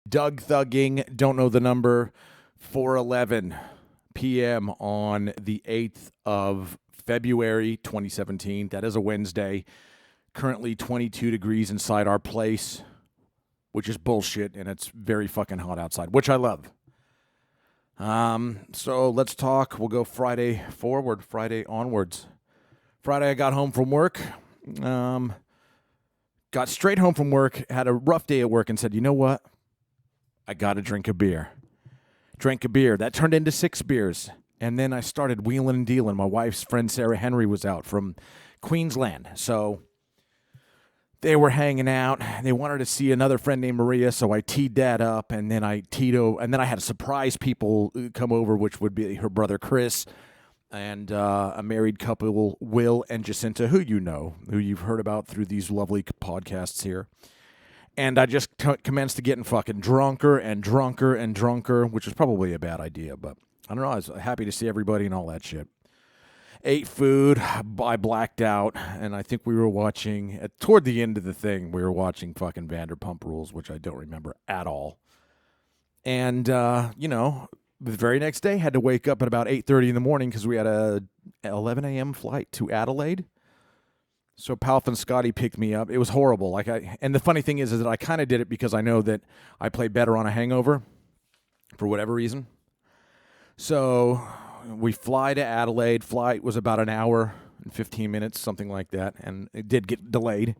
Doug Thugging, don't know the number, 4:11 p.m. on the 8th of February 2017. That is a Wednesday. Currently 22 degrees inside our place, which is bullshit, and it's very fucking hot outside, which I love. So let's talk. We'll go Friday forward, Friday onwards. Friday, I got home from work. Got straight home from work, had a rough day at work, and said, you know what? I got to drink a beer. Drank a beer. That turned into 6 beers. And then I started wheeling and dealing. My wife's friend Sarah Henry was out from Queensland. So they were hanging out. They wanted to see another friend named Maria, so I teed that up. And then I had a surprise people come over, which would be her brother Chris and a married couple, Will and Jacinta, who you've heard about through these lovely podcasts here. And I just commenced to getting fucking drunker and drunker and drunker, which was probably a bad idea, but I don't know. I was happy to see everybody and all that shit. Ate food. I blacked out, and I think we were watching, toward the end of the thing, we were watching fucking Vanderpump Rules, which I don't remember at all. And, the very next day, had to wake up at about 8:30 in the morning because we had a 11 a.m. flight to Adelaide. So Palf and Scotty picked me up. It was horrible. And the funny thing is that I kind of did it because I know that I play better on a hangover for whatever reason. So we fly to Adelaide. Flight was about an hour and 15 minutes, something like that, and it did get delayed.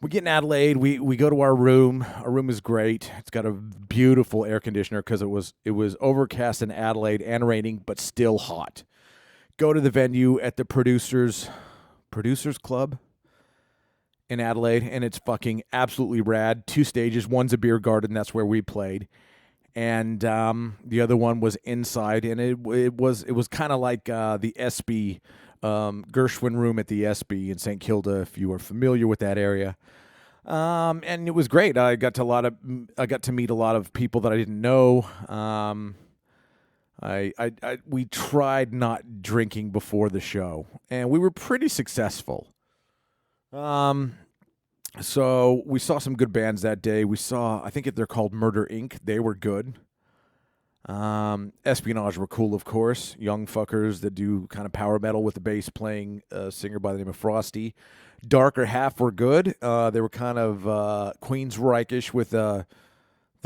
We get in Adelaide. We go to our room. Our room is great. It's got a beautiful air conditioner because it was overcast in Adelaide and raining, but still hot. Go to the venue at the Producers Club in Adelaide, and it's fucking absolutely rad. 2 stages. One's a beer garden. That's where we played. And the other one was inside, and it was kind of like the ESPY Gershwin room at the ESPY in St. Kilda, if you are familiar with that area. And it was great. I got to meet a lot of people that I didn't know. We tried not drinking before the show, and we were pretty successful. So we saw some good bands that day. I think they're called Murder Inc. They were good. Espionage were cool, of course. Young fuckers that do kind of power metal with the bass playing singer by the name of Frosty. Darker Half were good. They were kind of Queensryche-ish with the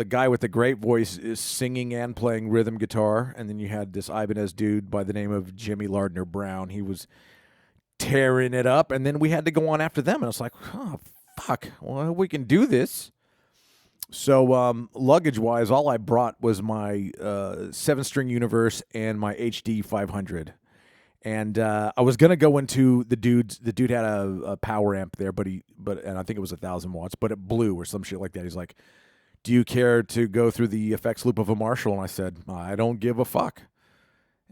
guy with the great voice is singing and playing rhythm guitar. And then you had this Ibanez dude by the name of Jimmy Lardner Brown. He was tearing it up. And then we had to go on after them. And I was like, oh, fuck. Well, we can do this. So luggage-wise, all I brought was my 7-string Universe and my HD 500. And I was going to go into the dude had a power amp there, and I think it was 1,000 watts, but it blew or some shit like that. He's like, do you care to go through the effects loop of a Marshall? And I said, I don't give a fuck.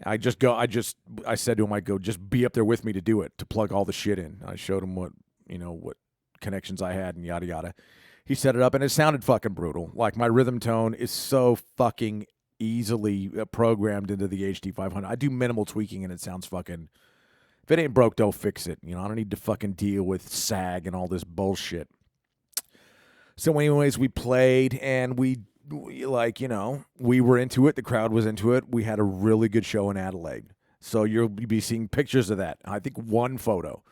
I said to him, I go, just be up there with me to do it, to plug all the shit in. I showed him what connections I had and yada yada. He set it up and it sounded fucking brutal. Like my rhythm tone is so fucking easily programmed into the HD 500. I do minimal tweaking and it sounds fucking. If it ain't broke, don't fix it. I don't need to fucking deal with SAG and all this bullshit. So anyways, we played and we were into it. The crowd was into it. We had a really good show in Adelaide. So you'll be seeing pictures of that. I think one photo.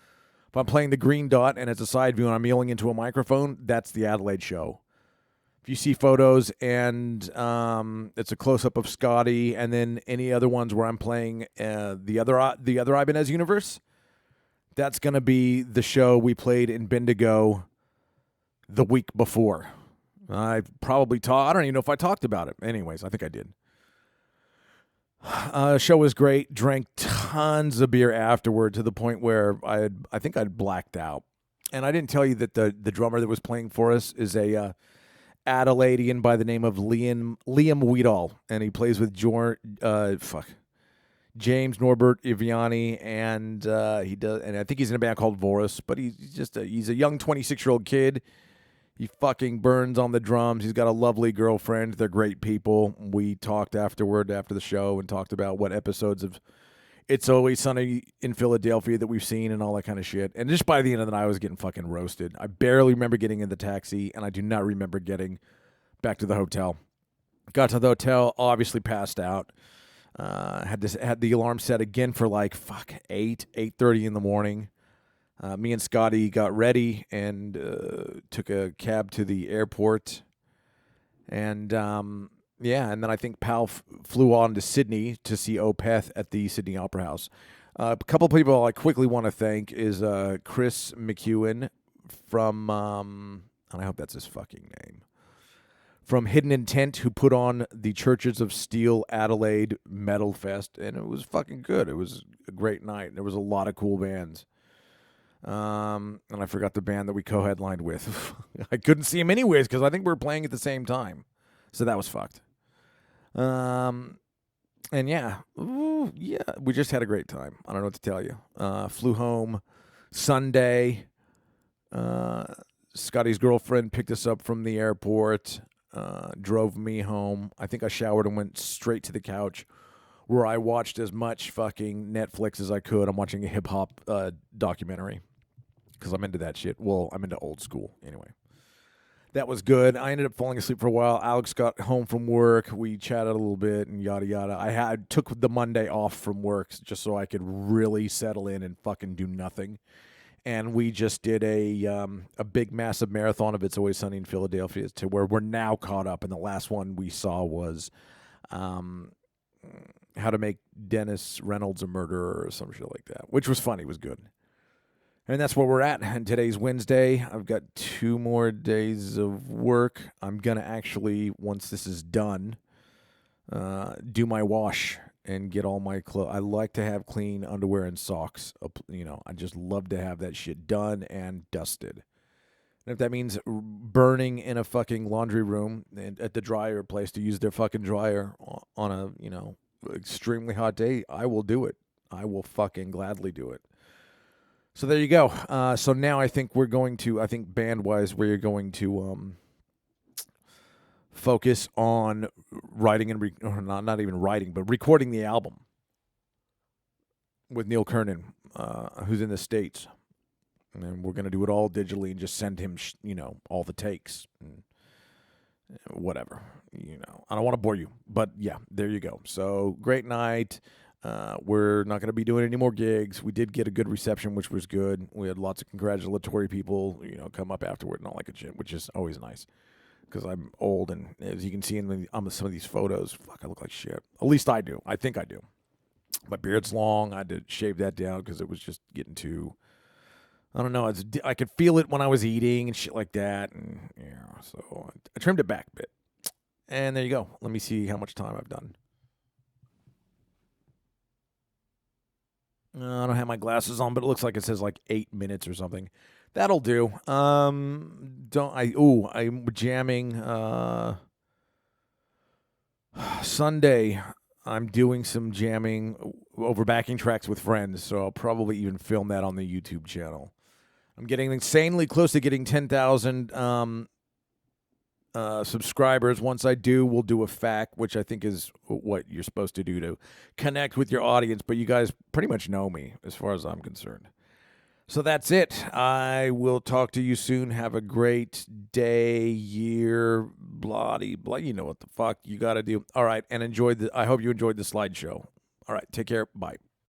If I'm playing the green dot and it's a side view and I'm yelling into a microphone, that's the Adelaide show. If you see photos and it's a close-up of Scotty and then any other ones where I'm playing the other Ibanez Universe, that's going to be the show we played in Bendigo the week before. I don't even know if I talked about it. Anyways, I think I did. Show was great. Drank tons of beer afterward to the point where I think I'd blacked out. And I didn't tell you that the drummer that was playing for us is a Adelaidean by the name of Liam Weedall, and he plays with James Norbert Iviani, and I think he's in a band called Vorus. But he's a young 26-year-old kid. He fucking burns on the drums. He's got a lovely girlfriend. They're great people. We talked after the show and talked about what episodes of It's Always Sunny in Philadelphia that we've seen and all that kind of shit. And just by the end of the night, I was getting fucking roasted. I barely remember getting in the taxi, and I do not remember getting back to the hotel. Got to the hotel, obviously passed out. Had the alarm set again for 8:30 in the morning. Me and Scotty got ready and took a cab to the airport. And and then I think Pal flew on to Sydney to see Opeth at the Sydney Opera House. A couple of people I quickly want to thank is Chris McEwen from, and I hope that's his fucking name, from Hidden Intent, who put on the Churches of Steel Adelaide Metal Fest, and it was fucking good. It was a great night. There was a lot of cool bands. And I forgot the band that we co-headlined with. I couldn't see him anyways because I think we were playing at the same time. So that was fucked. And we just had a great time. I don't know what to tell you. Flew home Sunday. Scotty's girlfriend picked us up from the airport. Drove me home. I think I showered and went straight to the couch where I watched as much fucking Netflix as I could. I'm watching a hip-hop documentary because I'm into that shit. Well, I'm into old school anyway. That was good. I ended up falling asleep for a while. Alex got home from work. We chatted a little bit and yada yada. I took the Monday off from work just so I could really settle in and fucking do nothing. And we just did a big, massive marathon of It's Always Sunny in Philadelphia to where we're now caught up. And the last one we saw was How to Make Dennis Reynolds a Murderer or some shit like that, which was funny. It was good. And that's where we're at. And today's Wednesday. I've got 2 more days of work. I'm going to actually, once this is done, do my wash and get all my clothes. I like to have clean underwear and socks. I just love to have that shit done and dusted. And if that means burning in a fucking laundry room and at the dryer place to use their fucking dryer on a, extremely hot day, I will do it. I will fucking gladly do it. So there you go. So now I think band-wise, we're going to focus on writing and not even writing, but recording the album with Neil Kernan, who's in the States. And we're going to do it all digitally and just send him, all the takes and whatever. I don't want to bore you, but yeah, there you go. So great night. We're not going to be doing any more gigs. We did get a good reception, which was good. We had lots of congratulatory people, come up afterward and all that good shit, which is always nice. Because I'm old, and as you can see in some of these photos, I look like shit. At least I do. I think I do. My beard's long. I had to shave that down because it was just getting too, I don't know. I could feel it when I was eating and shit like that. And so I trimmed it back a bit. And there you go. Let me see how much time I've done. I don't have my glasses on, but it looks like it says 8 minutes or something. That'll do. I'm jamming Sunday. I'm doing some jamming over backing tracks with friends, so I'll probably even film that on the YouTube channel. I'm getting insanely close to getting 10,000 subscribers. Once I do, we'll do a FAQ, which I think is what you're supposed to do to connect with your audience, but you guys pretty much know me as far as I'm concerned. So that's it. I will talk to you soon. Have a great day, year, blah. You know what the fuck you got to do. All right, and I hope you enjoyed the slideshow. All right, take care. Bye.